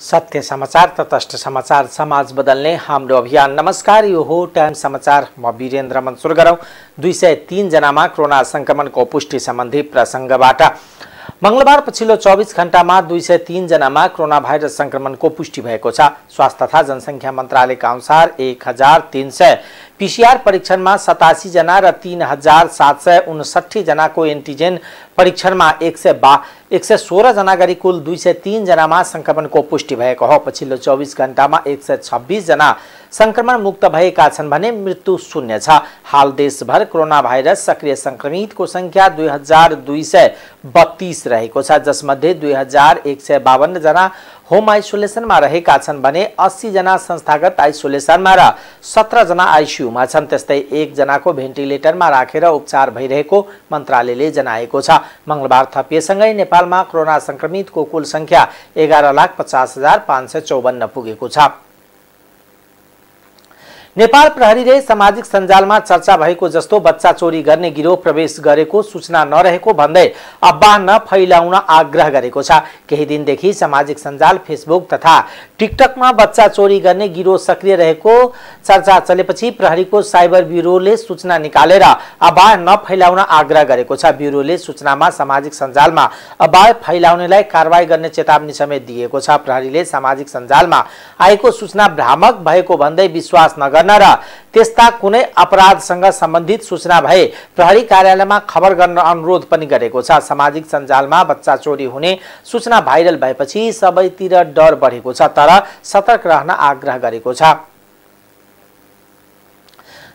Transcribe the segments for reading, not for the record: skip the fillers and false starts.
सत्य समाचार तटस्थ समाचार समाज बदल्ने हाम्रो अभियान। नमस्कार, यो हो टाइम समाचार। म वीरेन्द्र मन्सुर गरौँ 203 जनामा कोरोना संक्रमणको पुष्टि सम्बन्धी प्रसङ्गबाट। मंगलबार पछिल्लो 24 घण्टामा 203 जनामा कोरोना भाइरस संक्रमणको पुष्टि भएको छ। स्वास्थ्य तथा जनसङ्ख्या मन्त्रालयका अनुसार 1300 पीसीआर परीक्षणमा 87 जना र 3759 जनाको एन्टिजेन परीक्षणमा 116 जना गरी कुल 203 जनामा संक्रमणको पुष्टि भएको हो। पछिल्लो 24 घण्टामा 126 जना संक्रमण मुक्त भएका छन् भने मृत्यु शून्य छ। हाल देशभर कोरोना भाइरस सक्रिय संक्रमितको संख्या 2232 रहेको छ, जसमध्ये 2152 जना होम आइसोलेसनमा रहेका छन् भने 80 जना संस्थागत आइसोलेसनमा र 17 जना आइसियुमा छन्। त्यस्तै 1 जनाको भेन्टिलेटरमा राखेर उपचार भइरहेको मन्त्रालयले जनाएको छ। मंगलबार थपिएसँगै नेपालमा कोरोना संक्रमितको कुल संख्या 11,50,554 पुगेको छ। नेपाल प्रहरीले सामाजिक सञ्जालमा चर्चा भएको जस्तो बच्चा चोरी गर्ने गिरोह प्रवेश गरेको सूचना नरहेको भन्दै अफवाह नफैलाउन आग्रह गरेको छ। केही दिनदेखि सामाजिक सञ्जाल फेसबुक तथा टिकटकमा बच्चा चोरी गर्ने गिरोह सक्रिय रहेको चर्चा चलेपछि प्रहरीको साइबर ब्युरोले सूचना निकालेर अफवाह नफैलाउन आग्रह गरेको छ। ब्युरोले सूचनामा सामाजिक सञ्जालमा अफवाह फैलाउनेलाई कारबाही गर्ने चेतावनी समेत दिएको छ। प्रहरीले सामाजिक सञ्जालमा आएको सूचना भ्रामक भएको भन्दै विश्वास नगर्न र त्यस्ता कुनै अपराधसँग सम्बन्धित सूचना भए प्रहरी कार्यालयमा खबर गर्न अनुरोध पनि गरेको छ। सामाजिक सञ्जालमा बच्चा चोरी हुने सूचना भाइरल भएपछि सबैतिर डर बढेको छ, तर सतर्क रहन आग्रह गरेको छ।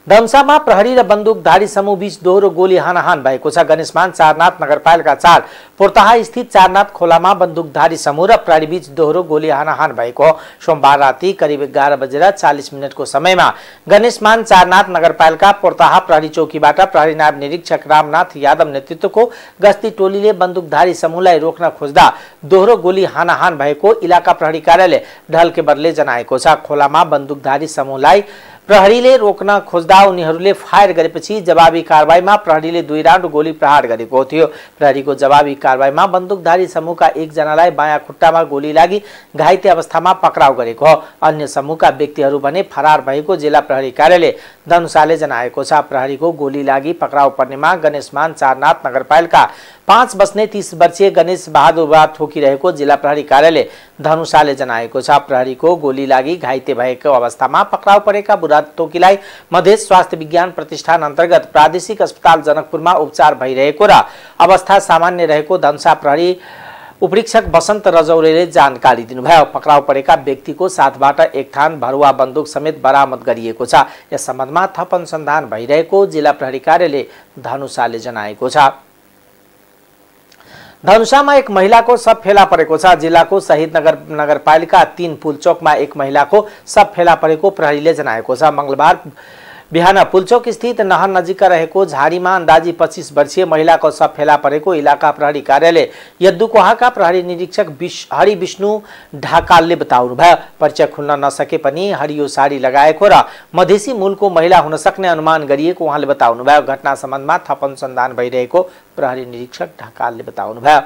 धनुषामा प्रहरी र बन्दुकधारी समूह बीच दोहोरो गोली हानाहान भएको छ। गणेशमान चारनाथ नगरपालिका 4 पोर्ताहा स्थित चारनाथ खोलामा बन्दुकधारी समूह र प्रहरी बीच दोहोरो गोली हानाहान भएको सोमबार राति करिब 11:40 को समयमा गणेशमान चारनाथ नगरपालिका पोर्ताहा प्रहरी चौकीबाट प्रहरी नायब निरीक्षक रामनाथ यादव नेतृत्वको गस्ती टोलीले बन्दुकधारी समूहलाई रोक्न खोज्दा दोहोरो गोली हानाहान भएको इलाका प्रहरी कार्यालय ढल्केबरले जनाएको छ। खोलामा बन्दुकधारी समूहलाई प्रहरीले रोक्न खोज्दा उनीहरूले फायर गरेपछि जवाबी कारबाहीमा प्रहरीले 2 राउन्ड गोली प्रहार गरेको थियो। प्रहरीको जवाबी कारबाहीमा बन्दुकधारी समूहका 1 जनालाई बायाँ खुट्टामा गोली लागि घाइते अवस्थामा पक्राउ गरेको हो। अन्य समूहका व्यक्तिहरू भने फरार भएको जिल्ला प्रहरी कार्यालय धनुषाले जनाएको छ। प्रहरीको गोली लागि पक्राउ पर्नेमा गणेशमान चारनाथ नगरपालिका 5 बस्ने 30 वर्षीय गणेश बहादुर बुढा ठोकिरहेको जिल्ला प्रहरी कार्यालय धनुषाले जनाएको छ। प्रहरीको गोली लागि घाइते भएको अवस्थामा पक्राउ परेका बुढा टोकीलाई मध्य स्वास्थ्य विज्ञान प्रतिष्ठान अन्तर्गत प्रादेशिक अस्पताल जनकपुरमा उपचार भइरहेको र अवस्था सामान्य रहेको धनुषा प्रहरी उपरीक्षक बसन्त रजौरेले जानकारी दिनुभयो। पक्राउ परेका व्यक्तिको साथबाट 1 थान भरुवा बन्दुक समेत बरामद गरिएको छ। यस सम्बन्धमा थप अनुसन्धान भइरहेको जिल्ला प्रहरी कार्यालय धनुषाले जनाएको छ। धनुषामा एक महिलाको शव फेला परेको छ। जिल्लाको शहीद नगरपालिका 3 पुलचोकमा एक महिलाको शव फेला परेको प्रहरीले जनाएको छ। मंगलबार बिहान पुलचोक स्थित नहर नजिक रहेको झाडीमा अन्दाजी 25 वर्षीय महिलाको शव फेला परेको इलाका प्रहरी कार्यालय यद्दुकोहाका प्रहरी निरीक्षक हरि विष्णु ढाकालले बताउनुभयो। परिचय खुल्न नसके पनि हरियो साडी लगाएको र मधेसी मूलको महिला हुन सक्ने अनुमान गरिएको उहाँले बताउनुभयो। घटना सम्बन्धमा थप अनुसन्धान भइरहेको प्रहरी निरीक्षक ढाकालले बताउनुभयो।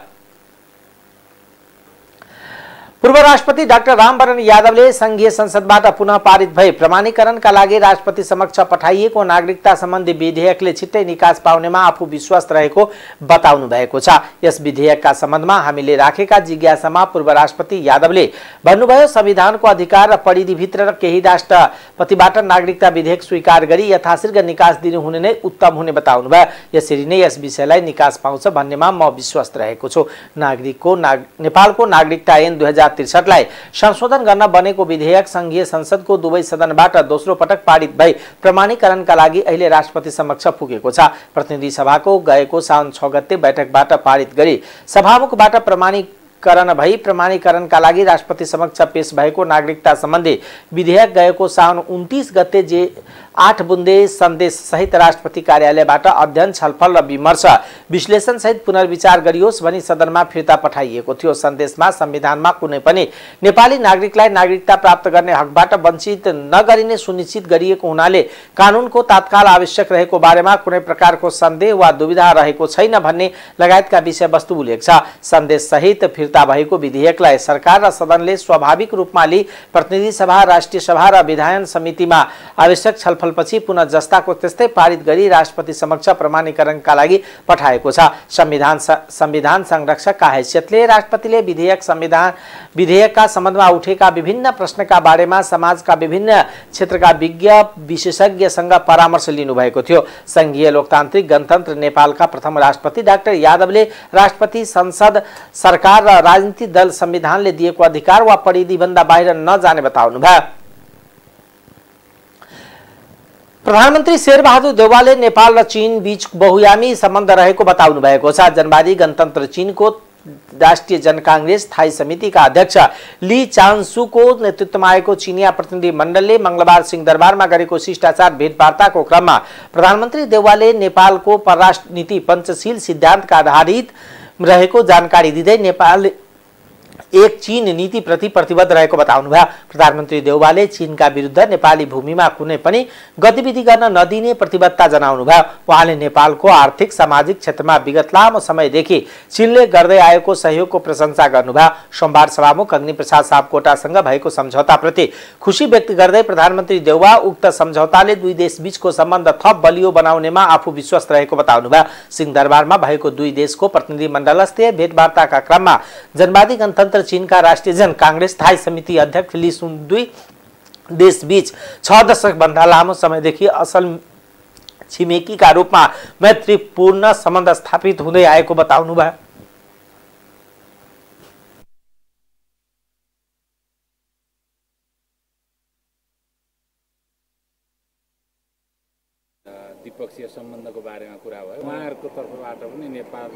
पूर्व राष्ट्रपति डाक्टर रामवरण यादवले संघीय संसदबाट पुनः पारित भई प्रमाणीकरणका लागि राष्ट्रपति समक्ष पठाइएको नागरिकता सम्बन्धी विधेयकले छिट्टै निकास पाउनेमा आफू विश्वस्त रहेको बताउनु भएको छ। यस विधेयकका सम्बन्धमा हामीले राखेका जिज्ञासामा पूर्व राष्ट्रपति यादवले भन्नुभयो, संविधानको अधिकार र परिधिभित्र र केही राष्ट्रपतिबाट नागरिकता विधेयक स्वीकार गरी यथाशीघ्र निकास दिनु हुने नै उत्तम हुने बताउनुभयो। यसरी नै यस विषयलाई निकास पाउँछ भन्नेमा म विश्वस्त रहेको छु। नेपालको नागरिकता ऐन 2063 लाई संशोधन गर्न बनेको विधेयक संघीय संसदको दुवै सदनबाट दोस्रो पटक पारित भई प्रमाणीकरणका लागि अहिले राष्ट्रपति समक्ष पुगेको छ। प्रतिनिधि सभाको गएको साउन 6 गते बैठकबाट पारित गरी सभामुखबाट प्रमाणीकरणका लागि राष्ट्रपति समक्ष पेश भएको नागरिकता सम्बन्धी विधेयक गएको साउन 29 गते जे 8 बुन्दे सन्देश सहित राष्ट्रपति कार्यालयबाट अध्ययन छलफल र विमर्श विश्लेषण सहित पुनर्विचार गरियोस् भनी सदनमा फिर्ता पठाइएको थियो। सन्देशमा संविधानमा कुनै पनि नेपाली नागरिकलाई नागरिकता प्राप्त गर्ने हकबाट वञ्चित नगरिने सुनिश्चित गरिएको हुनाले कानूनको तत्काल आवश्यक रहेको बारेमा कुनै प्रकारको सन्देह वा दुविधा रहेको छैन भन्ने लगायतका विषयवस्तु उल्लेख छ। सन्देश सहित फिर्ता भएको विधेयकलाई सरकार र सदनले स्वाभाविक रूपमा लिई प्रतिनिधि सभा, राष्ट्रिय सभा र विधायन समितिमा आवश्यक छलफलपछि पुनः जस्ताको त्यस्तै पारित गरी राष्ट्रपति समक्ष प्रमाणीकरणका लागि पठाएको छ। संविधान संरक्षकका हैसियतले राष्ट्रपतिले विधेयकका सम्बन्धमा उठेका विभिन्न प्रश्नका बारेमा समाजका विभिन्न क्षेत्रका विज्ञ विशेषज्ञसँग परामर्श लिनुभएको थियो। संघीय लोकतान्त्रिक गणतन्त्र नेपालका प्रथम राष्ट्रपति डाक्टर यादवले राष्ट्रपति, संसद, सरकार र राजनीतिक दल संविधानले दिएको अधिकार वा परिधिभन्दा बाहिर नजाने बताउनुभयो। प्रधानमन्त्री शेरबहादुर देउवाले नेपाल र चीन बीच बहुआयामी सम्बन्ध रहेको बताउनु भएको छ। जनवादी गणतन्त्र चीनको राष्ट्रिय जनकांग्रेस स्थायी समितिका अध्यक्ष ली चान्सुको नेतृत्वमा आएको चिनिया प्रतिनिधि मण्डलले मंगलबार सिंहदरबारमा गरेको शिष्टाचार भेटवार्ताको क्रममा प्रधानमन्त्री देउवाले नेपालको परराष्ट्र नीति पञ्चशील सिद्धान्तका आधारित रहेको जानकारी दिँदै नेपाल एक चीन नीति प्रति प्रतिबद्ध रहेको बताउनुभयो। प्रधानमन्त्री देउवाले चीनका विरुद्ध नेपाली भूमिमा कुनै पनि गतिविधि गर्न नदिने प्रतिबद्धता जनाउनुभयो। उहाँले नेपालको आर्थिक सामाजिक क्षेत्रमा विगत लामो समयदेखि चीनले गर्दै आएको सहयोगको प्रशंसा गर्नुभयो। सोमबार सभामुख अग्निप्रसाद सापकोटासँग भएको सम्झौताप्रति खुशी व्यक्त गर्दै प्रधानमन्त्री देउवा उक्त सम्झौताले दुई देशबीचको सम्बन्ध थप बलियो बनाउनेमा आफू विश्वस्त रहेको बताउनुभयो। सिंहदरबारमा भएको दुई देशको प्रतिनिधि मण्डलस्तरीय भेटवार्ताका क्रममा जनवादी गणतन्त्र चीनका राष्ट्रिय जन कांग्रेस स्थायी समिति अध्यक्ष ली सुन दुई देशबीच 6 दशक भन्दा लामो समयदेखि असल छिमेकीका रूपमा मैत्रीपूर्ण सम्बन्ध स्थापित हुँदै आएको बताउनुभयो। द्विपक्षीय सम्बन्धको बारेमा कुरा भयो। उहाँहरूको तर्फबाट पनि नेपाल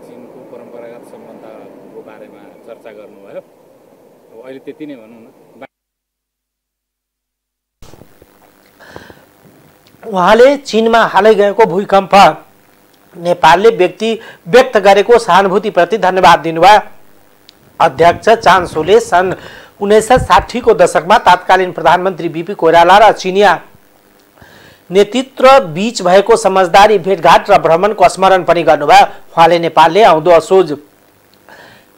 चीनको परम्परागत सम्बन्धको बारेमा चर्चा गर्नुभयो। अब अहिले त्यति नै भनौँ न। उहाँले चीनमा हालै गएको भूकम्प नेपालले व्यक्त गरेको सहानुभूतिप्रति धन्यवाद दिनुभयो। अध्यक्ष चान्सोले सन् 1960 को दशकमा तत्कालीन प्रधानमन्त्री बीपी कोइराला र चिनिया नेतृत्व बीच भएको समझदारी भेटघाट र भ्रमणको स्मरण पनि गर्नुभयो। उहाँले नेपालले आउँदो असोज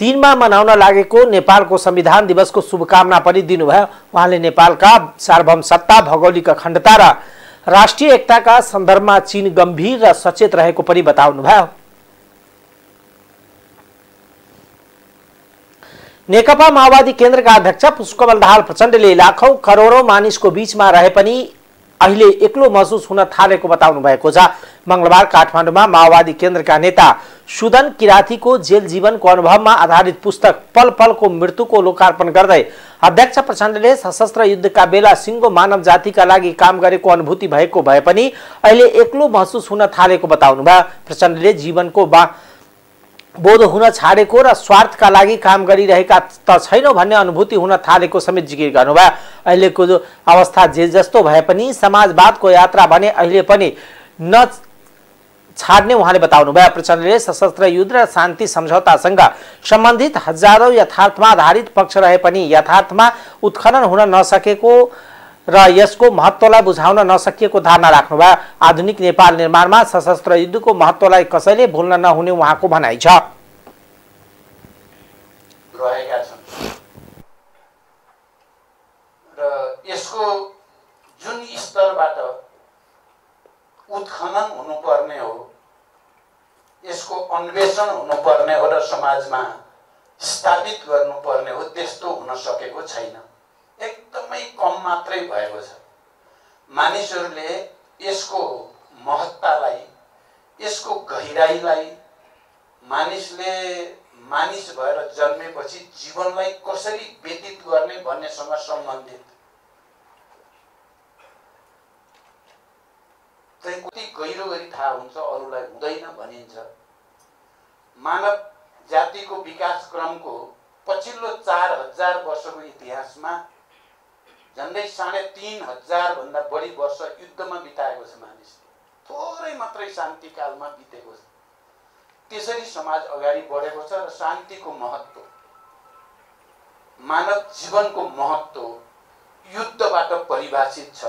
3 मा मनाउन लागेको नेपालको संविधान दिवसको शुभकामना पनि दिनुभयो। उहाँले नेपालका सार्वभौमसत्ता, भौगोलिक अखण्डता र राष्ट्रिय एकताका सन्दर्भमा चीन गम्भीर र सचेत रहेको पनि बताउनुभयो। नेकपा माओवादी केन्द्रका अध्यक्ष पुष्पकमल दाहाल प्रचण्डले लाखौं करोडौं मानिसको बीचमा रहे पनि अहिले एक्लो महसुस हुन थालेको बताउनु भएको छ। मंगलबार काठमाडौँमा माओवादी केन्द्रका नेता सुदन किरातीको जेल जीवनको अनुभवमा आधारित पुस्तक पल पलको मृत्युको लोकार्पण गर्दै अध्यक्ष प्रचण्डले सशस्त्र युद्धका बेला सिङ्गो मानव जातिका लागि काम गरेको अनुभूति भएको भए पनि अहिले एक्लो महसुस हुन थालेको बताउनुभयो। प्रचण्डले जीवनको बोध हुन छाडेको र स्वार्थका लागि काम गरिरहेका त छैनौं भन्ने अनुभूति हुन थालेको समेत जिकिर गर्नुभयो। अहिलेको अवस्था जे जस्तो भए पनि समाजवादको यात्रा भने अहिले पनि न छाड्ने उहाँले बताउनुभयो। प्रचण्डले सशस्त्र युद्ध र शान्ति सम्झौतासँग सम्बन्धित हजारौं यथार्थमा आधारित पक्ष रहे पनि यथार्थमा उत्खनन हुन नसकेको र यसको महत्त्वलाई बुझाउन नसकिएको धारणा राख्नुभयो। आधुनिक नेपाल निर्माणमा सशस्त्र युद्धको महत्त्वलाई कसैले भुल्न नहुने उहाँको भनाइ छ। र यसको जुन स्तरबाट उत्खनन हुनुपर्ने हो, यसको अन्वेषण हुनुपर्ने हो र समाजमा स्थापित गर्नुपर्ने हो, त्यस्तो हुन सकेको छैन। एकदमै कम मात्रै भएको छ। मानिसहरूले यसको महत्तालाई, यसको गहिराईलाई, मानिसले मानिस भएर जन्मेपछि जीवनलाई कसरी व्यतीत गर्ने भन्नेसँग सम्बन्धित चाहिँ कति गहिरो गरी थाहा हुन्छ, अरूलाई हुँदैन भनिन्छ। मानव जातिको विकास क्रमको पछिल्लो 4000 वर्षको इतिहासमा झन्डै 3500 भन्दा बढी वर्ष युद्धमा बिताएको छ मानिसले। थोरै मात्रै शान्तिकालमा बितेको छ। त्यसरी समाज अगाडि बढेको छ र शान्तिको महत्त्व, मानव जीवनको महत्त्व युद्धबाट परिभाषित छ।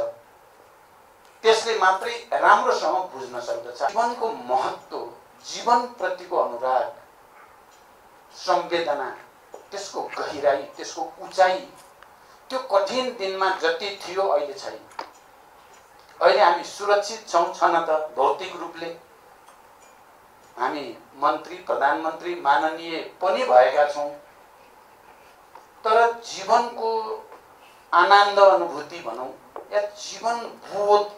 त्यसले मात्रै राम्रोसँग बुझ्न सक्दछ। जीवनको महत्त्व, जीवन प्रतिको अनुराग, संवेदना, त्यसको गहिराई, त्यसको उचाइ त्यो कठिन दिनमा जति थियो अहिले छैन। अहिले हामी सुरक्षित छौँ छन त भौतिक रूपले, हामी मन्त्री प्रधानमन्त्री माननीय पनि भएका छौँ, तर जीवनको आनन्द अनुभूति भनौँ या जीवन बोध,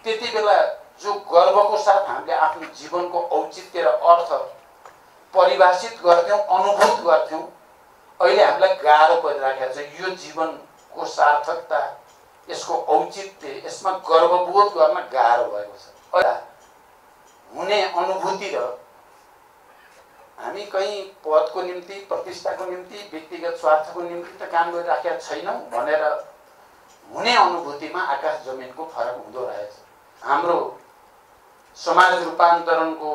त्यति बेला जो गर्वको साथ हामीले आफ्नो जीवनको औचित्य र अर्थ परिभाषित गर्थ्यौँ, अनुभूत गर्थ्यौँ, अहिले हामीलाई गाह्रो परिराखेको छ। यो जीवनको सार्थकता, यसको औचित्य, यसमा गर्वबोध गर्न गाह्रो भएको छ। हुने अनुभूति र हामी कहीँ पदको निम्ति, प्रतिष्ठाको निम्ति, व्यक्तिगत स्वार्थको निम्ति त काम गरिराखेका छैनौँ भनेर हुने अनुभूतिमा आकाश जमिनको फरक हुँदो रहेछ। हाम्रो समाज रूपान्तरणको,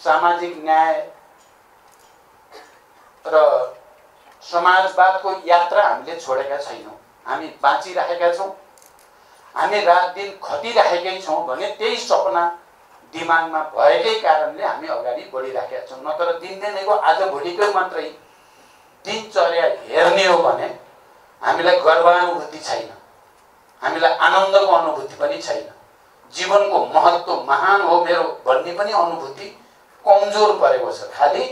सामाजिक न्याय र समाजवादको यात्रा हामीले छोडेका छैनौँ। हामी बाँचिराखेका छौँ, हामी रात दिन खटिराखेकै छौँ भने त्यही सपना दिमागमा भएकै कारणले हामी अगाडि बढिराखेका छौँ। नत्र दिनदिनैको आजभोलिकै मात्रै दिनचर्या हेर्ने हो भने हामीलाई गर्वानुभूति छैन, हामीलाई आनन्दको अनुभूति पनि छैन, जीवनको महत्त्व महान हो मेरो भन्ने पनि अनुभूति कमजोर परेको छ। खालि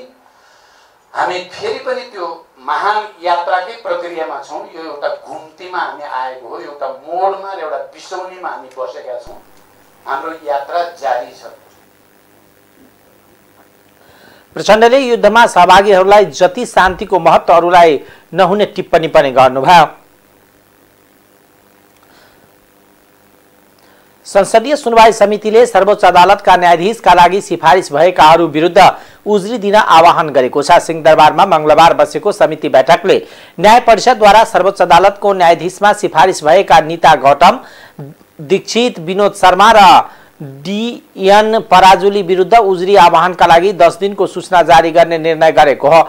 हामी फेरि पनि त्यो महान यात्राकै प्रक्रियामा छौँ। यो एउटा घुम्तीमा हामी आएको हो, एउटा मोडमा र एउटा बिसौनीमा हामी बसेका छौँ। हाम्रो यात्रा जारी छ। प्रचण्डले युद्धमा सहभागीहरूलाई जति शान्तिको महत्त्वहरूलाई नहुने टिप्पणी पनि गर्नुभयो। संसदीय सुनवाई समितिले सर्वोच्च अदालतका न्यायाधीशका लागि सिफारिस भएकाहरू विरुद्ध उजुरी दिन आह्वान गरेको छ। सिंहदरबारमा मंगलबार बसेको समिति बैठकले न्याय परिषदद्वारा सर्वोच्च अदालतको न्यायाधीशमा सिफारिस भएका नीता गौतम, दीक्षित, विनोद शर्मा र डीएन पराजुली विरुद्ध उजुरी आह्वानका लागि 10 दिनको सूचना जारी गर्ने निर्णय गरेको हो।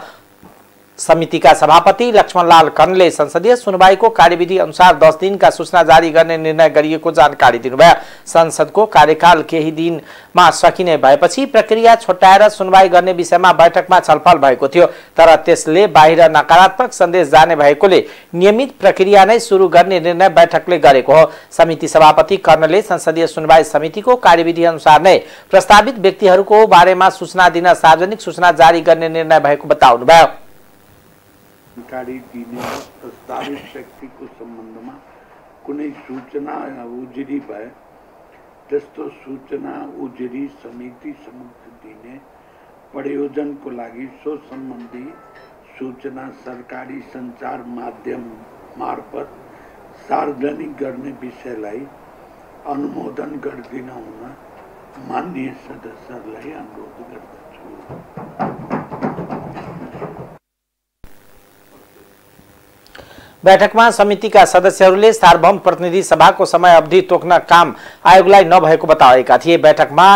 समितिका सभापति लक्ष्मणलाल कर्णले संसदीय सुनवाईको कार्यविधि अनुसार 10 दिनका सूचना जारी गर्ने निर्णय गरिएको जानकारी दिनुभयो। संसदको कार्यकाल केही दिनमा सकिने भएपछि प्रक्रिया छुट्याएर सुनवाई गर्ने विषयमा बैठकमा छलफल भएको थियो, तर त्यसले बाहिर नकारात्मक सन्देश जाने भएकोले नियमित प्रक्रिया नै सुरु गर्ने निर्णय बैठकले गरेको हो। समिति सभापति कर्णले संसदीय सुनवाई समितिको कार्यविधि अनुसार नै प्रस्तावित व्यक्तिहरूको बारेमा सूचना दिन सार्वजनिक सूचना जारी गर्ने निर्णय भएको बताउनुभयो। जानकारी दिने प्रस्तावित व्यक्तिको सम्बन्धमा कुनै सूचना उजुरी भए त्यस्तो सूचना उजुरी समिति समक्ष दिने, प्रयोजनको लागि सो सम्बन्धी सूचना सरकारी सञ्चार माध्यम मार्फत सार्वजनिक गर्ने विषयलाई अनुमोदन गरिदिन हुन माननीय सदस्यहरूलाई अनुरोध गर्दछु। बैठकमा समितिका सदस्यहरूले सार्वभौम प्रतिनिधि सभाको समय अवधि तोक्न काम आयोगलाई नभएको बताएका थिए। बैठकमा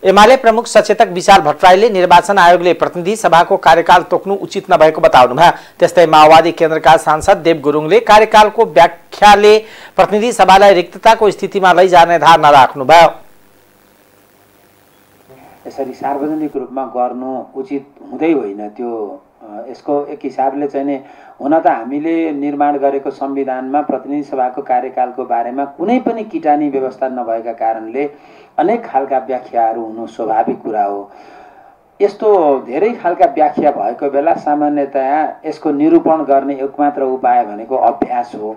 एमाले प्रमुख सचेतक विशाल भट्टराईले निर्वाचन आयोगले प्रतिनिधि सभाको कार्यकाल तोक्नु उचित नभएको बताउनुभयो। त्यस्तै माओवादी केन्द्रका सांसद देव गुरुङले कार्यकालको व्याख्याले प्रतिनिधि सभालाई रिक्तताको स्थितिमा लैजाने धारणा राख्नुभयो। यसरी सार्वजनिक रूपमा गर्नु उचित हुँदै होइन। त्यो यसको एक हिसाबले चाहिँ नि हुन त हामीले निर्माण गरेको संविधानमा प्रतिनिधि सभाको कार्यकालको बारेमा कुनै पनि किटानी व्यवस्था नभएका कारणले अनेक खालका व्याख्याहरू हुनु स्वाभाविक कुरा हो। यस्तो धेरै खालका व्याख्या भएको बेला सामान्यतया यसको निरूपण गर्ने एकमात्र उपाय भनेको अभ्यास हो।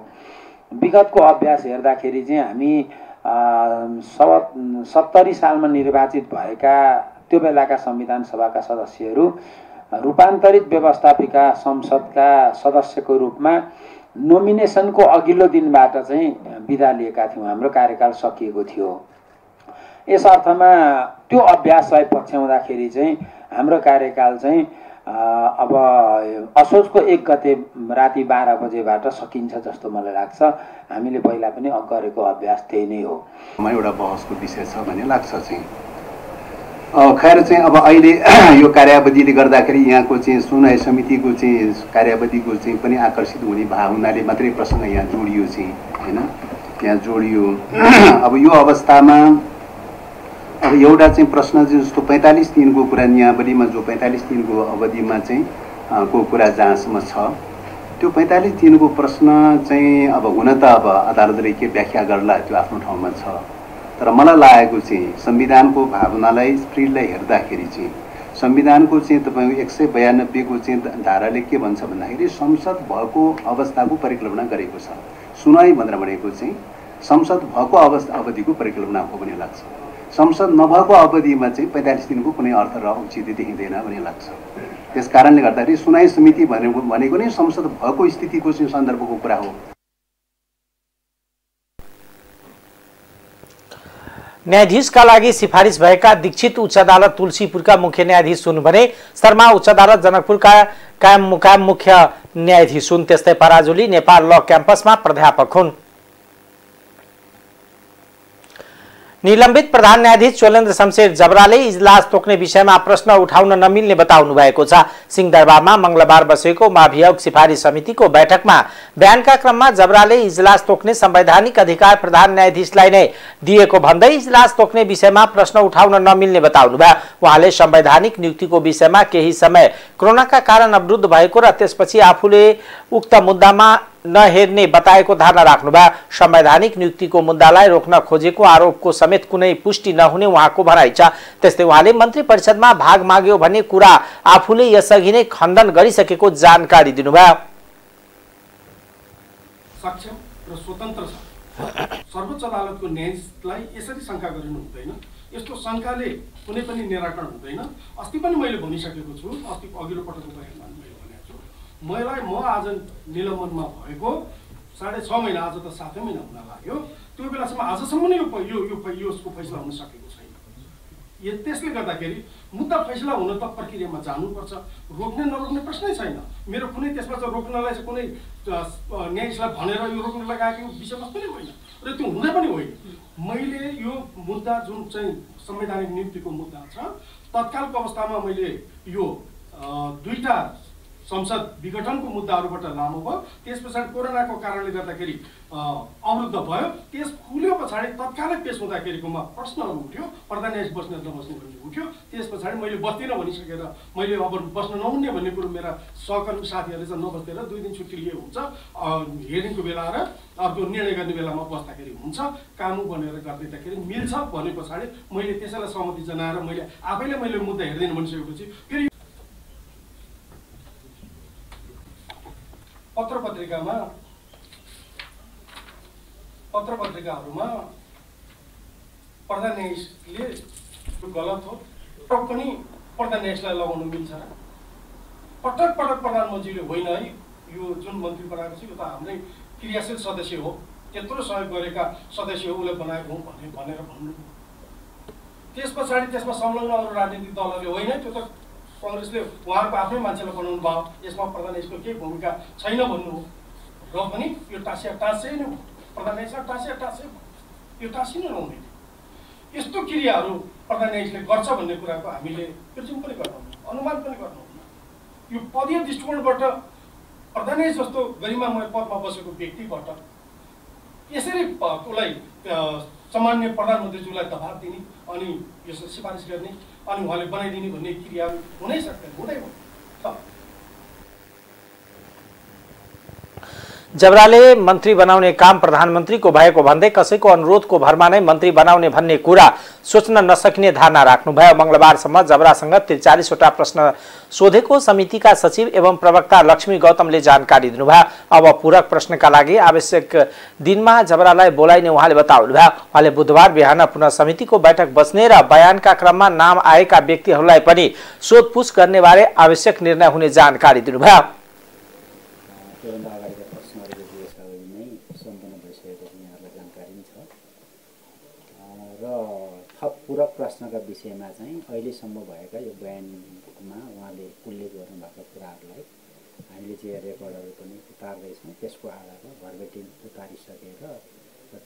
विगतको अभ्यास हेर्दाखेरि चाहिँ हामी 70 सालमा निर्वाचित भएका त्यो बेलाका संविधान सभाका सदस्यहरू रूपान्तरित व्यवस्थापिका संसदका सदस्यको रूपमा नोमिनेसनको अघिल्लो दिनबाट चाहिँ बिदा लिएका थियौँ। हाम्रो कार्यकाल सकिएको थियो। यस अर्थमा त्यो अभ्यासलाई पछ्याउँदाखेरि चाहिँ हाम्रो कार्यकाल चाहिँ अब असोजको 1 गते राति 12 बजेबाट सकिन्छ जस्तो मलाई लाग्छ। हामीले पहिला पनि गरेको अभ्यास त्यही नै हो। एउटा बहसको विषय छ भन्ने लाग्छ चाहिँ। खैर चाहिँ अब अहिले यो कार्यावधिले गर्दाखेरि यहाँको चाहिँ सुनवाई समितिको चाहिँ कार्यावधिको चाहिँ पनि आकर्षित हुने भाव हुनाले मात्रै प्रसङ्ग यहाँ जोडियो चाहिँ हैन, यहाँ जोडियो। अब यो अवस्थामा अब एउटा चाहिँ प्रश्न जस्तो 45 दिनको कुरा नियमावलीमा जो 45 दिनको अवधिमा चाहिँ को कुरा जहाँसम्म छ त्यो 45 दिनको प्रश्न चाहिँ अब हुन त अब अदालतले के व्याख्या गर्ला त्यो आफ्नो ठाउँमा छ तर मलाई लागेको चाहिँ संविधानको भावनालाई स्पिरिटलाई हेर्दाखेरि चाहिँ संविधानको चाहिँ तपाईको 192 को चाहिँ धाराले के भन्छ भन्दाखेरि संसद भएको अवस्थाको परिकल्पना गरेको छ सुनाई भनेर भनेको चाहिँ संसद भएको अवधिको परिकल्पना हो भन्ने लाग्छ संसद नभएको अवधिमा चाहिँ 45 दिनको कुनै अर्थ र औचित्य देखिँदैन भन्ने लाग्छ त्यस कारणले गर्दाखेरि सुनाई समिति भनेको नै संसद भएको स्थितिको चाहिँ सन्दर्भको कुरा हो न्यायाधीशका लागि सिफारिस भएका दीक्षित उच्च अदालत तुलसीपुरका मुख्य न्यायाधीश हुन् भने शर्मा उच्च अदालत जनकपुरका कायम मुकाम मुख्य न्यायाधीश हुन् त्यस्तै पराजुली नेपाल ल क्याम्पसमा प्राध्यापक हुन् निलम्बित प्रधान न्यायाधीश चोलेन्द्र शमशेर जबराले इजलास तोक्ने विषयमा प्रश्न उठाउन नमिल्ने बताउनु भएको छ सिंहदरबारमा मंगलबार बसेको महाभियोग सिफारिस समितिको बैठकमा बयानका क्रममा जबराले इजलास तोक्ने संवैधानिक अधिकार प्रधान न्यायाधीशलाई नै दिएको भन्दै इजलास तोक्ने विषयमा प्रश्न उठाउन नमिल्ने बताउनु भयो उहाँले संवैधानिक नियुक्तिको विषयमा केही समय कोरोनाका कारण अवरुद्ध भएको र त्यसपछि आफूले उक्त मुद्दामा नहेर्ने बताएको धारणा राख्नुभयो संवैधानिक नियुक्तिको मुद्दालाई रोक्न खोजेको आरोपको समेत कुनै पुष्टि नहुने उहाँको भनाइ छ त्यस्तै उहाँले मन्त्री परिषदमा भाग माग्यो भन्ने कुरा आफूले यसअघि नै खण्डन गरिसकेको जानकारी दिनुभयो सक्षम र स्वतन्त्र छ सर्वोच्च अदालतको न्यायाधीशलाई यसरी शंका गरिनु हुँदैन यस्तो शंकाले कुनै पनि निराकरण हुँदैन अस्ति पनि मैले भनिसकेको छु अस्ति अघिल्लो पटकको बयानमा मैले भनेको छु म आज निलम्बनमा भएको 6.5 महिना आज त 7 महिना हुन लाग्यो त्यो बेलासम्म आजसम्म नै यसको फैसला हुन सकेको छैन त्यसले गर्दाखेरि मुद्दा फैसला हुन त प्रक्रियामा जानुपर्छ रोक्ने नरोक्ने प्रश्नै छैन मेरो कुनै त्यसमा चाहिँ रोक्नलाई चाहिँ कुनै न्यायाधीशलाई भनेर यो रोक्न लगाएको विषयवस्तु नै होइन र त्यो हुँदै पनि होइन मैले यो मुद्दा जुन चाहिँ संवैधानिक नियुक्तिको मुद्दा छ तत्कालको अवस्थामा मैले यो दुईटा संसद विघटनको मुद्दाहरूबाट लामो भयो त्यस पछाडि कोरोनाको कारणले गर्दाखेरि अवरुद्ध भयो त्यस खुल्यो पछाडि तत्कालै पेश हुँदाखेरिकोमा प्रश्नहरू उठ्यो प्रधान न्यायाधीश बस्ने नबस्ने भन्ने उठ्यो त्यस पछाडि मैले बस्दिनँ भनिसकेर मैले अब बस्न नहुने भन्ने कुरो मेरा सहकर्मी साथीहरूले चाहिँ नबस्दैन 2 दिन छुट्टी लिए हुन्छ हेरिङको बेला र अर्को निर्णय गर्ने बेलामा बस्दाखेरि हुन्छ कामु भनेर गर्दैदाखेरि मिल्छ भने पछाडि मैले त्यसैलाई सहमति जनाएर मैले आफैले मैले मुद्दा हेर्दिनँ भनिसकेपछि फेरि पत्रपत्रिकाहरूमा प्रधान न्यायाधीशले गलत हो तर पनि प्रधान न्यायाधीशलाई लगाउन मिल्छ र पटक प्रधानमन्त्रीले होइन है यो जुन मन्त्री बनाएको छ यो त हाम्रै क्रियाशील सदस्य हो त्यत्रो सहयोग गरेका सदस्य हो उसले बनाएको हो भनेर भन्नु त्यस पछाडि त्यसमा संलग्न अरू राजनीतिक दलहरूले होइन त्यो त कांग्रेसले उहाँको आफ्नै मान्छेलाई बनाउनु भयो यसमा प्रधान न्यायाधीशको केही भूमिका छैन भन्नु हो र पनि यो टाँसे नै प्रधान न्यायाधीशलाई टाँसे यो टाँसिन नहुने यस्तो क्रियाहरू प्रधान न्यायाधीशले गर्छ भन्ने कुराको हामीले प्रिज्युम पनि गर्नुहुन्न अनुमान पनि गर्नुहुन्न यो पदीय दृष्टिकोणबाट प्रधान न्यायाधीश जस्तो गरिमामय पदमा बसेको व्यक्तिबाट यसरी उसलाई सामान्य प्रधानमन्त्रीज्यूलाई दबाब दिने अनि यसो सिफारिस गर्ने अनि उहाँले बनाइदिने भन्ने क्रिया हुनै सक्दैन हुँदैन जबराले मन्त्री बनाउने काम प्रधानमन्त्रीको भएको भन्दै कसैको अनुरोधको भरमा नै मन्त्री बनाउने भन्ने कुरा सोच्न नसकिने धारणा राख्नुभयो मंगलबारसम्म जबरासँग 43 वटा प्रश्न सोधेको समितिका सचिव एवं प्रवक्ता लक्ष्मी गौतमले जानकारी दिनुभयो अब पूरक प्रश्नका लागि आवश्यक दिनमा जबरालाई बोलाइने उहाँले बताउनुभयो उहाँले बुधबार बिहान पुनः समितिको बैठक बस्ने र बयानका क्रममा नाम आएका व्यक्तिहरूलाई पनि सोधपुछ गर्ने बारे आवश्यक निर्णय हुने जानकारी दिनुभयो थप पूरक प्रश्नका विषयमा चाहिँ अहिलेसम्म भएका यो बयानमा उहाँले उल्लेख गर्नुभएको कुराहरूलाई हामीले चाहिँ रेकर्डहरू पनि उतार्दैछौँ त्यसको आधारमा भर्बेटिम उतारिसकेर र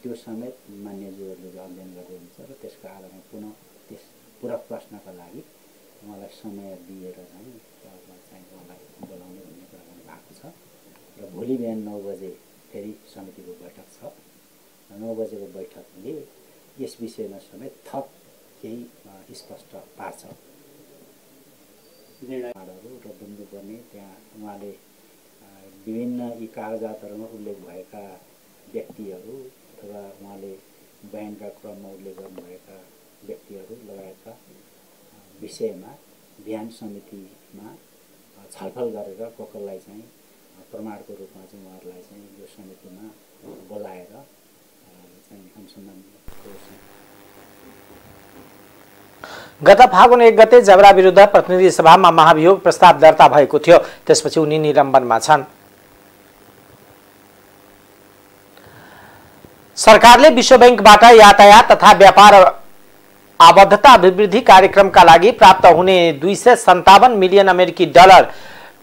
त्यो समेत मान्यज्यूहरूले अध्ययन गर्दै हुन्छ र त्यसको आधारमा पुनः त्यस पूरक प्रश्नका लागि उहाँलाई समय दिएर चाहिँ उहाँलाई बोलाउने भन्ने कुरा गर्नुभएको छ र भोलि बिहान 9 बजे फेरि समितिको बैठक छ 9 बजेको बैठकले यस विषयमा समेत थप केही स्पष्ट पार्छ। निर्णयहरू र बन्दुक गर्ने त्यहाँ उहाँले विभिन्न यी कागजातहरूमा उल्लेख भएका व्यक्तिहरू अथवा उहाँले बयानका क्रममा उल्लेख गर्नुभएका व्यक्तिहरू लगायतका विषयमा ध्यान समितिमा छलफल गरेर कसलाई चाहिँ प्रमाणको रूपमा चाहिँ उहाँहरूलाई चाहिँ यो समितिमा बोलाएर चाहिँ अनुसन्धानको गत फागुन 1 गते जबरा विरुद्ध प्रतिनिधि सभामा महाभियोग प्रस्ताव दर्ता भएको थियो। त्यसपछि उनी निलम्बनमा छन्। सरकारले विश्व बैंकबाट यातायात तथा व्यापार आबद्धता अभिवृद्धि कार्यक्रमका लागि प्राप्त हुने 257 मिलियन अमेरिकी डलर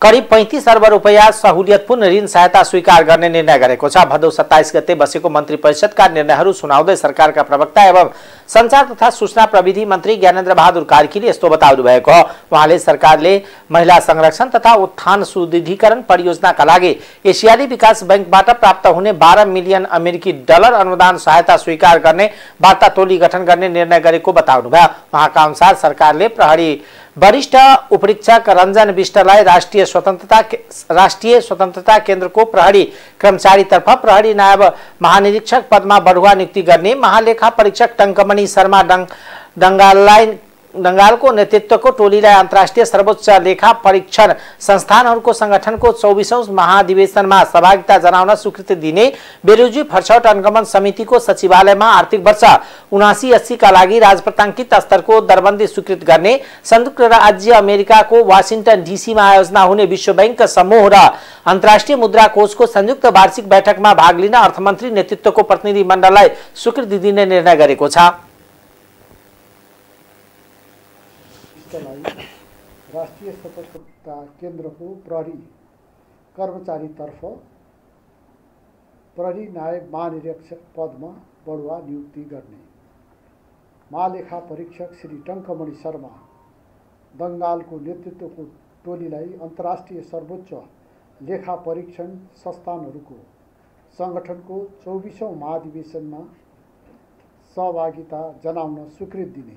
करिब 35 अर्ब रुपैयाँ सहुलियतपूर्ण ऋण सहायता स्वीकार गर्ने निर्णय गरेको छ। भदौ 27 गते बसेको मन्त्री परिषदका निर्णयहरू सुनाउँदै सरकारका प्रवक्ता एवं संचार तथा सूचना प्रविधि मन्त्री ज्ञानेन्द्र बहादुर कार्कीले यस्तो बताउनु भएको हो। उहाँले सरकारले महिला संरक्षण तथा उत्थान सुदृढीकरण परियोजनाका लागि एसियाली विकास बैंकबाट प्राप्त हुने 12 मिलियन अमेरिकी डलर अनुदान सहायता स्वीकार गर्ने वार्ता टोली गठन गर्ने निर्णय गरेको बताउनु भयो। उहाँका अनुसार सरकारले प्रहरी वरिष्ठ उपरीक्षक रञ्जन विष्टलाई राष्ट्रिय स्वतन्त्रता केन्द्रको प्रहरी कर्मचारीतर्फ प्रहरी नायब महानिरीक्षक पदमा बढुवा नियुक्ति गर्ने, महालेखा परीक्षक टङ्कमणि शर्मा डङ्गालको नेतृत्वको टोलीलाई अन्तर्राष्ट्रिय सर्वोच्च लेखा परीक्षण संस्थानहरूको संगठनको 24औं महाधिवेशनमा सहभागिता जनाउन स्वीकृति दिने, बेरोजी फर्छौट अनुगमन समितिको सचिवालयमा आर्थिक वर्ष 79-80 का लागि राजपत्राङ्कित स्तरको दरबन्दी स्वीकृत गर्ने, संयुक्त राज्य अमेरिकाको वाशिंटन डीसीमा आयोजना हुने विश्व बैंक समूह र अन्तर्राष्ट्रिय मुद्रा कोषको संयुक्त वार्षिक बैठकमा भाग लिन अर्थमन्त्री नेतृत्वको प्रतिनिधि मण्डललाई स्वीकृति दिने निर्णय गरेको छ। राष्ट्रिय सतर्कता केन्द्रको प्रहरी कर्मचारीतर्फ प्रहरी नायब महानिरीक्षक पदमा बढुवा नियुक्ति गर्ने, महालेखा परीक्षक श्री टङ्कमणि शर्मा डङ्गालको नेतृत्वको टोलीलाई अन्तर्राष्ट्रिय सर्वोच्च लेखा परीक्षण संस्थानहरूको संगठनको 24औं महाधिवेशनमा सहभागिता जनाउन स्वीकृति दिने,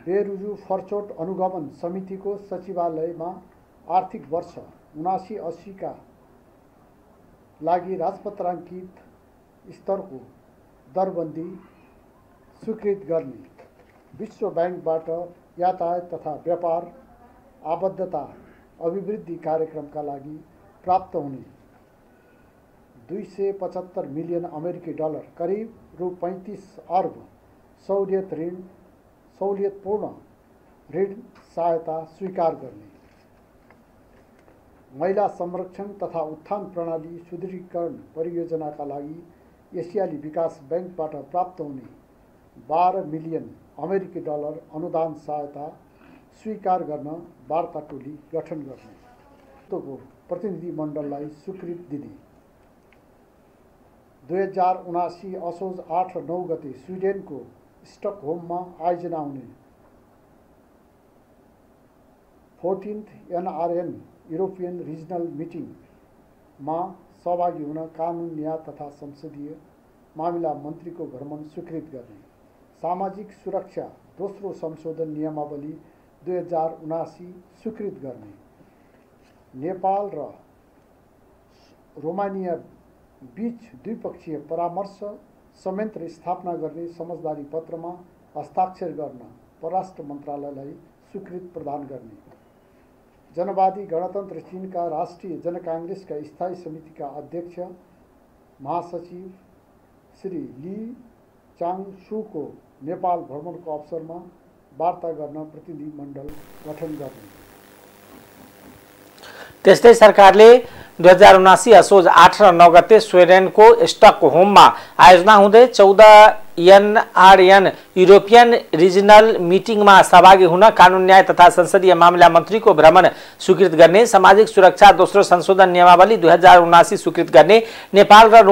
बेरुजु फर्चोट अनुगमन समितिको सचिवालयमा आर्थिक वर्ष 79-80 का लागि राजपत्राङ्कित स्तरको दरबन्दी स्वीकृत गर्ने, विश्व बैंकबाट यातायात तथा व्यापार आबद्धता अभिवृद्धि कार्यक्रमका लागि प्राप्त हुने 275 मिलियन अमेरिकी डलर करिब रु 35 अर्ब सहुलियतपूर्ण ऋण सहायता स्वीकार गर्ने, महिला संरक्षण तथा उत्थान प्रणाली सुदृढीकरण परियोजनाका लागि एसियाली विकास बैंकबाट प्राप्त हुने 12 मिलियन अमेरिकी डलर अनुदान सहायता स्वीकार गर्न वार्ता टोली गठन गर्ने, प्रतिनिधि मण्डललाई स्वीकृति दिने, 2079 असोज 8 र 9 गते स्विडेनको स्टकहोममा आयोजना हुने 14th NRN युरोपियन रिजनल मिटिङमा सहभागी हुन कानुन न्याय तथा संसदीय मामिला मन्त्रीको भ्रमण स्वीकृत गर्ने, सामाजिक सुरक्षा दोस्रो संशोधन नियमावली 2079 स्वीकृत गर्ने, नेपाल र रोमानिया बीच द्विपक्षीय परामर्श संयन्त्र स्थापना गर्ने समझदारी पत्रमा हस्ताक्षर गर्न परराष्ट्र मन्त्रालयलाई स्वीकृति प्रदान गर्ने, जनवादी गणतन्त्र चीनका राष्ट्रिय जनकांग्रेसका स्थायी समितिका अध्यक्ष महासचिव श्री ली चाङसुको नेपाल भ्रमणको अवसरमा वार्ता गर्न प्रतिनिधि मण्डल गठन गर्ने। त्यस्तै सरकारले 2079 असोज 8 र 9 गते स्विडेनको स्टकहोममा आयोजना हुँदै 14 NRN युरोपियन रिजनल मिटिङमा सहभागी हुन कानुन न्याय तथा संसदीय मामिला मन्त्रीको भ्रमण स्वीकृत गर्ने, सामाजिक सुरक्षा दोस्रो संशोधन नियमावली 2079 स्वीकृत गर्ने, नेपाल र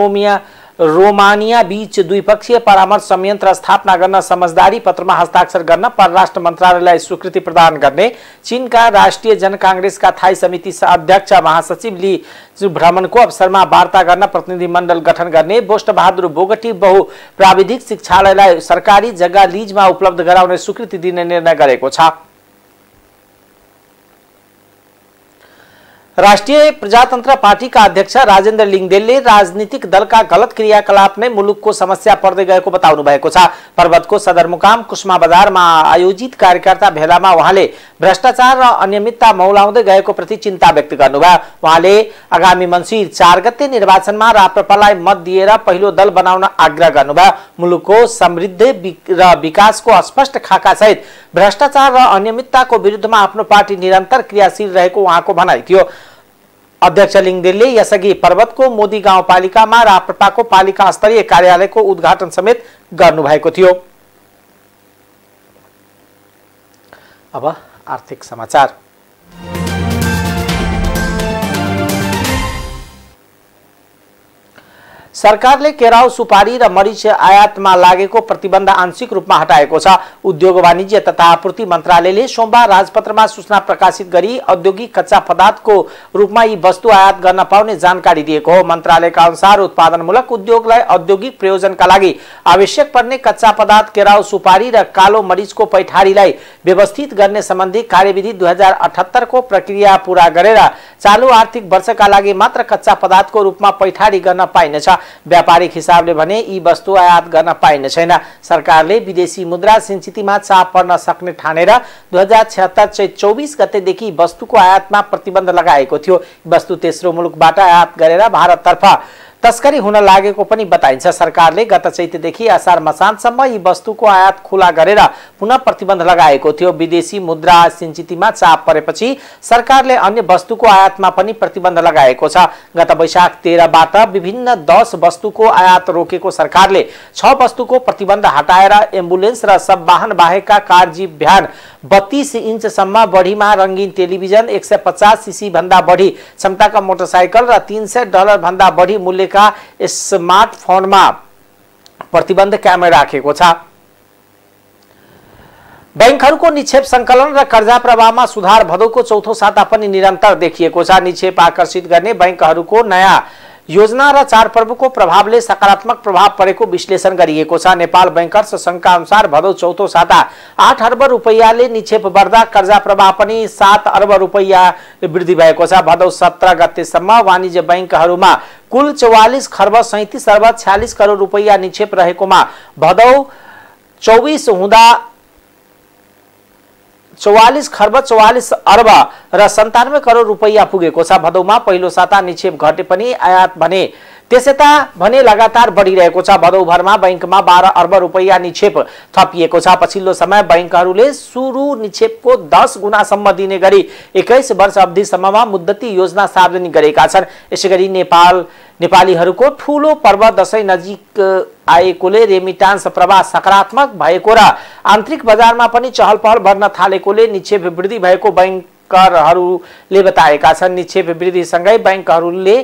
रोमानिया बीच द्विपक्षीय परामर्श संयन्त्र स्थापना गर्न समझदारी पत्रमा हस्ताक्षर गर्न परराष्ट्र मन्त्रालयलाई स्वीकृति प्रदान गर्ने चीनका राष्ट्रिय जनकांग्रेसका थाई समिति अध्यक्ष महासचिव ली भ्रमणको अवसरमा वार्ता गर्न प्रतिनिधि मण्डल गठन गर्ने बोष्ट बहादुर बोगटी बहु प्राविधिक शिक्षालयलाई सरकारी जग्गा लिजमा उपलब्ध गराउने स्वीकृति दिने निर्णय गरेको छ। राष्ट्रिय प्रजातन्त्र पार्टीका अध्यक्ष राजेन्द्र लिङदेलले राजनीतिक दलका गलत क्रियाकलाप नै मुलुकको समस्या पर्दै गएको बताउनु भएको छ। पर्वतको सदरमुकाम कुस्मा बजारमा आयोजित कार्यकर्ता भेलामा उहाँले भ्रष्टाचार र अनियमितता मौलाउँदै गएको प्रति चिन्ता व्यक्त गर्नुभयो। उहाँले आगामी मङ्सिर 4 गते निर्वाचनमा राप्रपालाई मत दिएर पहिलो दल बनाउन आग्रह गर्नुभयो। मुलुकको समृद्धि र विकासको स्पष्ट खाका सहित भ्रष्टाचार र अनियमितताको विरुद्धमा आफ्नो पार्टी निरन्तर क्रियाशील रहेको उहाँको भनाइ थियो। अध्यक्ष लिङदेलले यसअघि पर्वतको मोदी गाउँपालिकामा राप्रपाको पालिका स्तरीय कार्यालयको उद्घाटन समेत गर्नुभएको थियो। अब आर्थिक समाचार। सरकारले केराउ सुपारी र मरिच आयातमा लागेको प्रतिबन्ध आंशिक रूपमा हटाएको छ। उद्योग वाणिज्य तथा आपूर्ति मन्त्रालयले सोमबार राजपत्रमा सूचना प्रकाशित गरी औद्योगिक कच्चा पदार्थको रूपमा यी वस्तु आयात गर्न पाउने जानकारी दिएको हो। मन्त्रालयका अनुसार उत्पादनमूलक उद्योगलाई औद्योगिक प्रयोजनका लागि आवश्यक पर्ने कच्चा पदार्थ केराउ सुपारी र कालो मरिचको पैठारीलाई व्यवस्थित गर्ने सम्बन्धी कार्यविधि 2078 को प्रक्रिया पूरा गरेर चालू आर्थिक वर्षका लागि मात्र कच्चा पदार्थको रूपमा पैठारी गर्न पाइनेछ। व्यापारिक हिसाबले भने यी वस्तु आयात गर्न पाइने छैन। सरकारले विदेशी मुद्रा सिन्चितीमा चाप पर्न सक्ने ठानेर 2076 चैत 24 गतेदेखि वस्तुको आयातमा प्रतिबन्ध लगाएको थियो। वस्तु तेस्रो मुलुकबाट आयात गरेर भारततर्फ तस्करी हुन लागेको पनि बताइन्छ। सरकारले गत चैतदेखि असार मसान्तसम्म यी वस्तुको आयात खुला गरेर पुनः प्रतिबन्ध लगाएको थियो। विदेशी मुद्रा सिन्चितीमा चाप परेपछि सरकारले अन्य वस्तुको आयातमा पनि प्रतिबन्ध लगाएको छ। गत वैशाख 13 बाट विभिन्न 10 वस्तुको आयात रोकेको सरकारले 6 वस्तुको प्रतिबन्ध हटाएर एम्बुलेन्स र सब वाहन बाहेकका कार जीप भ्यान 32 इन्चसम्म बढीमा रंगीन टेलिभिजन 150 सीसी भन्दा बढी क्षमताका मोटरसाइकल र $300 भन्दा बढी मूल्यका स्मार्टफोनमा प्रतिबन्ध कायम राखेको छ। बैंकहरूको निक्षेप संकलन र कर्जा प्रवाहमा सुधार भदौको चौथो साता पनि निरन्तर देखिएको छ। निक्षेप आकर्षित गर्ने बैंकहरूको नयाँ योजना र चाडपर्वको प्रभावले सकारात्मक प्रभाव परेको विश्लेषण गरिएको छ। नेपाल बैंकर्स संघका अनुसार भदौ चौथो साता 8 अर्ब रुपैयाँले निक्षेप बढ्दा कर्जा प्रवाह पनि 7 अर्ब रुपैयाँ वृद्धि भएको छ। भदौ 17 गतेसम्म वाणिज्य बैंकहरूमा कुल 44 खर्ब 37 अर्ब 46 करोड रुपैयाँ निक्षेप रहेकोमा भदौ 24 हुँदा 44 खर्ब 44 अर्ब र 97 करोड रुपैयाँ पुगेको छ। भदौमा पहिलो साता निक्षेप घटे पनि आयात भने त्यसैता भने लगातार बढिरहेको छ। भदौभरमा बैंकमा 12 अर्ब रुपैयाँ निक्षेप थपिएको छ। पछिल्लो समय बैंकहरूले सुरु निक्षेपको 10 गुणासम्म दिने गरी 21 वर्ष अवधिसम्ममा मुद्दती योजना सार्वजनिक गरेका छन्। यसैगरी नेपालीहरूको ठूलो पर्व दशैं नजिक आएकोले रेमिटान्स प्रवाह सकारात्मक भएको र आन्तरिक बजारमा पनि चहल पहल बढ्न थालेकोले निक्षेप वृद्धि भएको बैंकरहरूले बताएका छन्। निक्षेप वृद्धिसँगै बैंकहरूले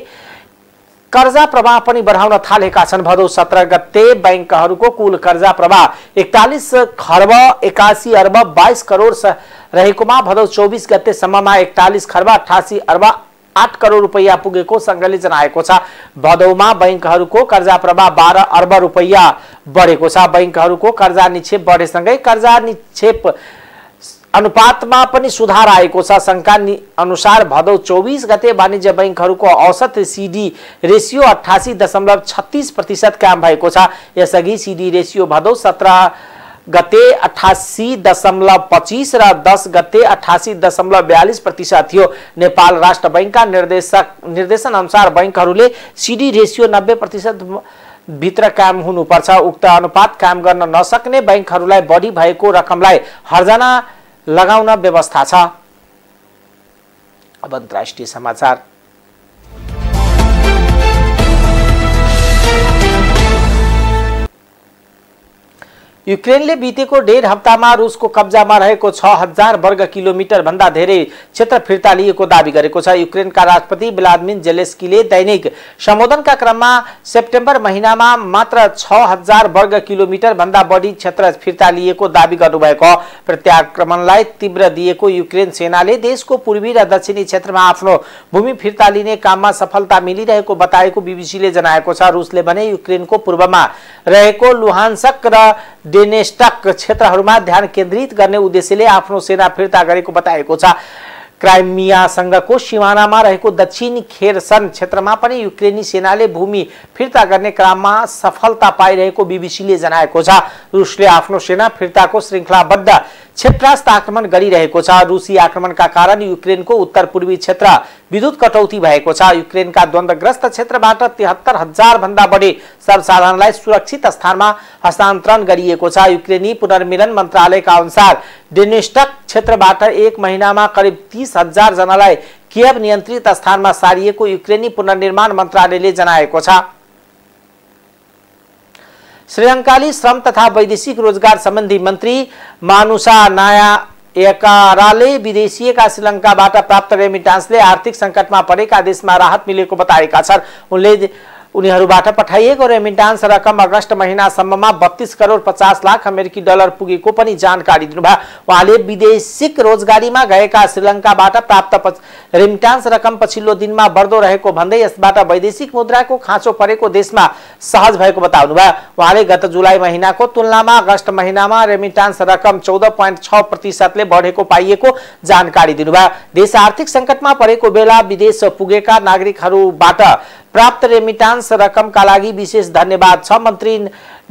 कर्जा प्रवाह पनि बढाउन थालेका छन्। भदौ 17 गते बैंकहरूको कुल कर्जा प्रवाह 41 खर्ब 81 अर्ब 22 करोड रहेकोमा भदौ 24 गतेसम्ममा 41 खर्ब 88 अर्ब 8 करोड रुपैयाँ पुगेको संघले जनाएको छ। भदौमा बैंकहरूको कर्जा प्रवाह 12 अर्ब रुपैयाँ बढेको छ। बैंकहरूको कर्जा निक्षेप बढेसँगै कर्जा निक्षेप अनुपातमा पनि सुधार आएको छ। संघका अनुसार भदौ 24 गते वाणिज्य बैंकहरूको औसत सीडी रेशियो 88.36% कायम भएको छ। यसअघि सीडी रेशियो भदौ 17 गते 88.25 र 10 गते 88.42% थियो। नेपाल राष्ट्र बैंकका निर्देशन अनुसार बैंकहरूले सीडी रेशियो 90% भित्र कायम हुनुपर्छ। उक्त अनुपात कायम गर्न नसक्ने बैंकहरूलाई बढी भएको रकमलाई हर्जना लगाउन व्यवस्था छ। अब अन्तर्राष्ट्रिय समाचार। युक्रेनले बितेको 1.5 हप्तामा रुसको कब्जामा रहेको 6000 वर्ग किलोमिटर भन्दा धेरै क्षेत्र फिर्ता लिएको दाबी गरेको छ। युक्रेनका राष्ट्रपति व्लादिमिर जेलेन्स्कीले दैनिक सम्बोधनका क्रममा सेप्टेम्बर महिनामा मात्र 6000 वर्ग किलोमिटर भन्दा बढी क्षेत्र फिर्ता लिएको दाबी गर्नुभएको। प्रत्याक्रमणलाई तीव्र दिएको युक्रेन सेनाले देशको पूर्वी र दक्षिणी क्षेत्रमा आफ्नो भूमि फिर्ता लिने काममा सफलता मिलिरहेको बताएको बीबीसीले जनाएको छ। रुसले भने युक्रेनको पूर्वमा रहेको लुहान्स्क र डोनेट्स्क क्षेत्रहरूमा ध्यान केन्द्रित गर्ने उद्देश्यले आफ्नो सेना फिर्ता गरेको बताएको छ। क्राइमियासँगको सिमानामा रहेको दक्षिणी खेर्सन क्षेत्रमा पनि युक्रेनी सेनाले भूमि फिर्ता गर्ने क्रममा सफलता पाइरहेको बीबीसीले जनाएको छ। रुसले आफ्नो सेना फिर्ताको श्रृङ्खलाबद्ध क्षेत्रस्थ आक्रमण गरिरहेको छ। रुसी आक्रमणका कारण युक्रेनको उत्तर पूर्वी क्षेत्र विद्युत कटौती भएको छ। युक्रेनका द्वन्द्वग्रस्त क्षेत्रबाट 73000 भन्दा बढी सर्वसाधारणलाई सुरक्षित स्थानमा हस्तान्तरण गरिएको छ। युक्रेनी पुनर्मिलन मन्त्रालयका अनुसार डोनेट्स्क क्षेत्रबाट एक महिनामा करिब 30,000 जनालाई कियव नियन्त्रित स्थानमा सारिएको युक्रेनी पुनर्निर्माण मन्त्रालयले जनाएको छ। श्रीलङ्काली श्रम तथा वैदेशिक रोजगार सम्बन्धी मन्त्री मानुषा नायायकाराले विदेशिएका श्रीलङ्काबाट प्राप्त रेमिटान्सले आर्थिक सङ्कटमा परेका देशमा राहत मिलेको बताएका छन्। उनले उनीहरूबाट पठाइएको रेमिटान्स रकम अगस्त महिनासम्ममा 32 करोड 50 लाख अमेरिकी डलर पुगेको पनि जानकारी दिनुभयो। उहाँले विदेशिक रोजगारीमा गएका श्रीलङ्काबाट प्राप्त रेमिटान्स रकम पछिल्लो दिनमा बढ्दो रहेको भन्दै यसबाट वैदेशिक मुद्राको खाँचो परेको देशमा सहज भएको बताउनुभयो। उहाँले गत जुलाई महिनाको तुलनामा अगस्त महिनामा रेमिटान्स रकम 14.6% बढेको पाइएको जानकारी दिनुभयो। देश आर्थिक सङ्कटमा परेको बेला विदेश पुगेका नागरिकहरूबाट प्राप्त रेमिटान्स रकमका लागि विशेष धन्यवाद छ, मन्त्री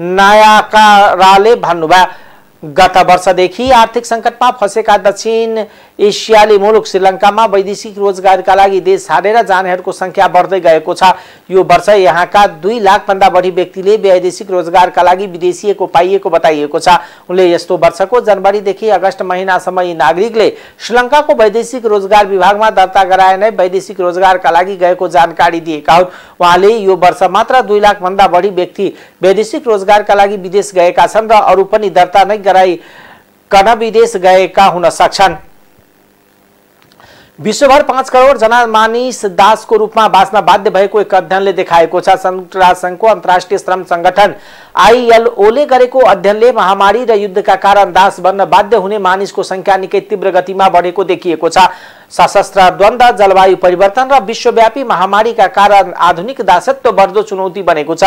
नायाकाराले भन्नुभयो। गत वर्षदेखि आर्थिक सङ्कटमा फँसेका दक्षिण एसियाली मुलुक श्रीलङ्कामा वैदेशिक रोजगारका लागि देश छाडेर जानेहरूको सङ्ख्या बढ्दै गएको छ। यो वर्ष यहाँका 2 लाख भन्दा बढी व्यक्तिले वैदेशिक रोजगारका लागि विदेशिएको पाइएको बताइएको छ। उनले यस्तो वर्षको जनवरीदेखि अगस्त महिनासम्म यी नागरिकले श्रीलङ्काको वैदेशिक रोजगार विभागमा दर्ता गराए नै वैदेशिक रोजगारका लागि गएको जानकारी दिएका हुन्। उहाँले यो वर्ष मात्र 2 लाख भन्दा बढी व्यक्ति वैदेशिक रोजगारका लागि विदेश गएका छन् र अरू पनि दर्ता नै गराइकन विदेश गएका हुन सक्छन्। विश्वभर 5 करोड जना मानिस दासको रूपमा बाँच्न बाध्य भएको एक अध्ययनले देखाएको छ। संयुक्त राष्ट्र संघको अन्तर्राष्ट्रिय श्रम संगठन आईएलओले गरेको अध्ययनले महामारी र युद्धका कारण दास बन्न बाध्य हुने मानिसको संख्या निकै तीव्र गतिमा बढेको देखिएको छ। सशस्त्र द्वन्द्व, जलवायु परिवर्तन र विश्वव्यापी महामारीका कारण आधुनिक दासत्व बढ्दो चुनौती बनेको छ।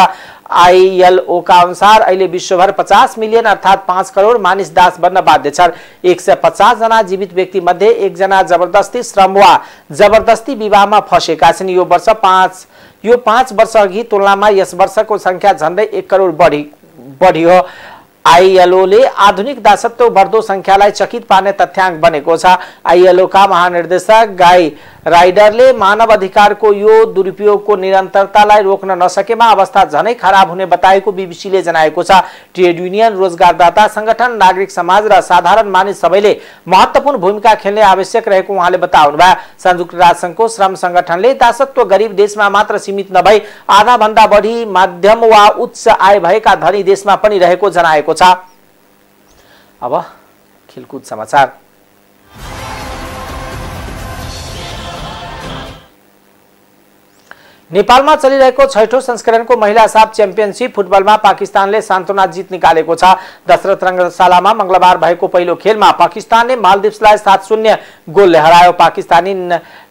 आईएलओका अनुसार अहिले विश्वभर 50 मिलियन अर्थात् 5 करोड मानिस दास बन्न बाध्य छन्। 150 जना जीवित व्यक्ति मध्ये 1 जना जबरदस्ती श्रम वा जबरदस्ती विवाहमा फँसेका छन्। यो 5 वर्ष अघि तुलनामा यस वर्षको संख्या झन्डै 1 करोड बढी हो। आईएलओले आधुनिक दासत्व बढ्दो संख्यालाई चकित पार्ने तथ्याङ्क बनेको छ। आईएलओका महानिर्देशक गाई राइडरले मानव अधिकारको यो दुरुपयोगको निरन्तरतालाई रोक्न नसकेमा अवस्था झनै खराब हुने बताएको बीबीसीले जनाएको छ। ट्रेड युनियन, रोजगारदाता संगठन, नागरिक समाज र साधारण मानिस सबैले महत्त्वपूर्ण भूमिका खेल्ने आवश्यक रहेको उहाँले बताउनुभयो। संयुक्त राष्ट्र संघको श्रम संगठनले दासत्व गरिब देशमा मात्र सीमित नभई आधा भन्दा बढी मध्यम वा उच्च आय भएका धनी देशमा पनि रहेको जनाएको छ। अब खेलकुद समाचार। नेपालमा चलिरहेको 6औं संस्करणको महिला साफ च्याम्पियनशिप फुटबलमा पाकिस्तानले सान्तवना जित निकालेको छ। दशरथ रङ्गशालामा मंगलबार भएको पहिलो खेलमा पाकिस्तानले मालदिप्सलाई 7-0 गोलले हरायो। पाकिस्तानी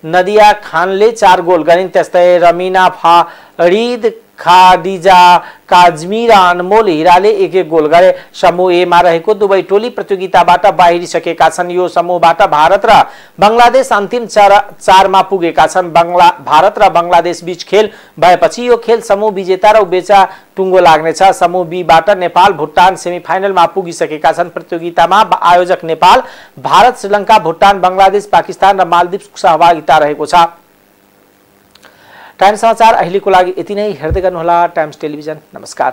नदिया खानले 4 गोल गरिन्। त्यस्तै रमिना फरिद, खादिजा काजमी र अनमोल हिराले 1-1 गोल गरे। समूह ए मा रहेको दुवै टोली प्रतियोगिताबाट बाहिरिसकेका छन्। यो समूहबाट भारत र बंगलादेश अन्तिम 4मा पुगेका छन्। भारत र बंगलादेश बीच खेल भएपछि यो खेल समूह विजेता र उबेचा टुङ्गो लाग्नेछ। समूह बी बाट नेपाल, भुटान सेमिफाइनलमा पुगिसकेका छन्। प्रतियोगितामा आयोजक नेपाल, भारत, श्रीलङ्का, भुटान, बंगलादेश, पाकिस्तान र मालदिप्सको सहभागिता रहेको छ। टाइम्स समाचार अहिलेको लागि यति नै। हेर्दै गर्नुहोला टाइम्स टेलिभिजन। नमस्कार।